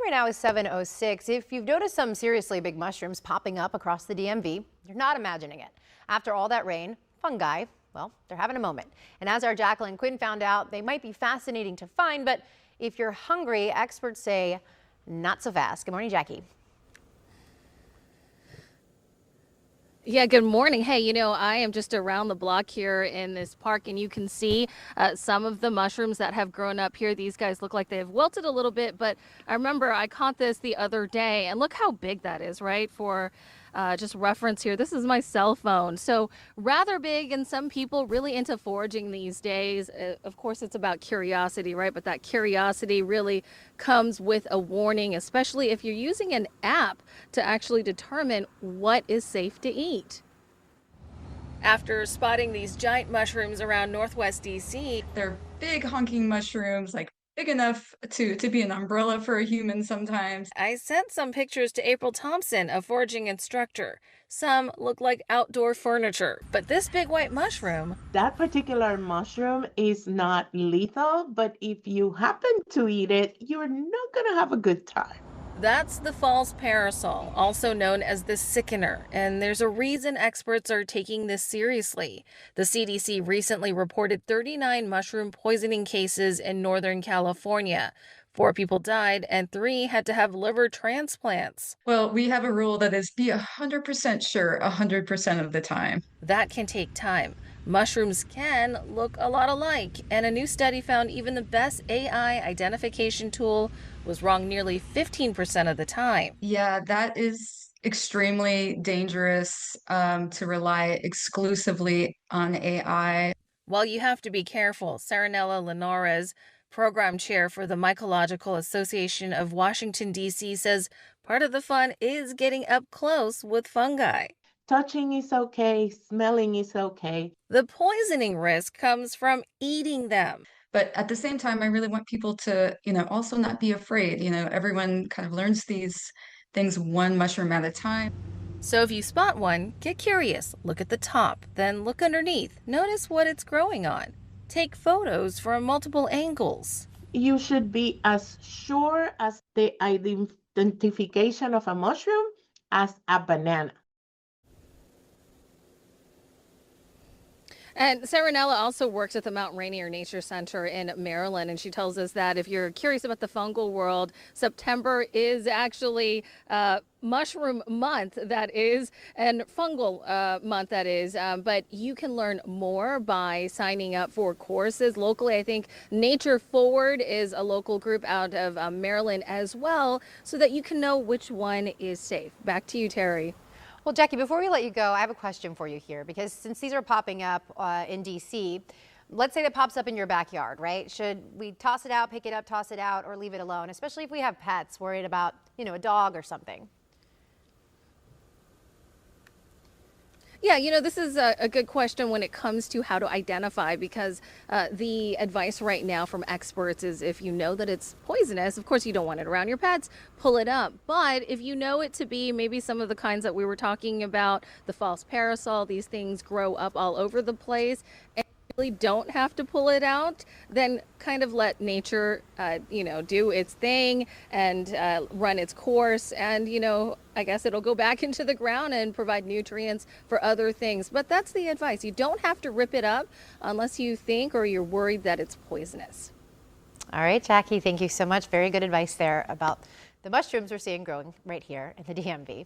right now is 7:06. If you've noticed some seriously big mushrooms popping up across the DMV, you're not imagining it. After all that rain, fungi, well, they're having a moment. And as our Jacqueline Quinn found out, they might be fascinating to find, but if you're hungry, experts say not so fast. Good morning, Jackie. Yeah, good morning. Hey, I am just around the block here in this park, and you can see some of the mushrooms that have grown up here. These guys look like they've wilted a little bit, but I remember I caught this the other day, and look how big that is, right? For just reference here, this is my cell phone. So rather big, and some people really into foraging these days. Of course, it's about curiosity, right? But that curiosity really comes with a warning, especially if you're using an app to actually determine what is safe to eat. After spotting these giant mushrooms around Northwest DC, they're big honking mushrooms, like big enough to be an umbrella for a human sometimes. I sent some pictures to April Thompson, a foraging instructor. Some look like outdoor furniture, but this big white mushroom, That particular mushroom is not lethal, but if you happen to eat it, you're not going to have a good time. that's the false parasol, also known as the sickener, and there's a reason experts are taking this seriously. The CDC recently reported 39 mushroom poisoning cases in Northern California. 4 people died and 3 had to have liver transplants. Well, we have a rule that is be 100% sure 100% of the time. That can take time. Mushrooms can look a lot alike, and a new study found even the best AI identification tool was wrong nearly 15% of the time. Yeah, that is extremely dangerous to rely exclusively on AI. While you have to be careful, Saranella Linares, program chair for the Mycological Association of Washington, D.C., says part of the fun is getting up close with fungi. Touching is okay, smelling is okay. The poisoning risk comes from eating them. But at the same time, I really want people to, also not be afraid. Everyone kind of learns these things one mushroom at a time. So if you spot one, get curious, look at the top, then look underneath, notice what it's growing on. Take photos from multiple angles. You should be as sure as the identification of a mushroom as a banana. And Saranella also works at the Mount Rainier Nature Center in Maryland, and she tells us that if you're curious about the fungal world, September is actually mushroom month, that is, and fungal month, that is. But you can learn more by signing up for courses locally. I think Nature Forward is a local group out of Maryland as well, so that you can know which one is safe. Back to you, Terry. Well, Jackie, before we let you go, I have a question for you here, because since these are popping up in DC, let's say that pops up in your backyard, right? Should we toss it out, pick it up, toss it out, or leave it alone, especially if we have pets worried about, a dog or something? Yeah, this is a good question when it comes to how to identify, because the advice right now from experts is if you know that it's poisonous, of course you don't want it around your pets, pull it up. But if you know it to be maybe some of the kinds that we were talking about, the false parasol, these things grow up all over the place, and really don't have to pull it out, then kind of let nature, do its thing and run its course. And, I guess it'll go back into the ground and provide nutrients for other things. But that's the advice. You don't have to rip it up unless you think or you're worried that it's poisonous. All right, Jackie, thank you so much. Very good advice there about the mushrooms we're seeing growing right here in the DMV.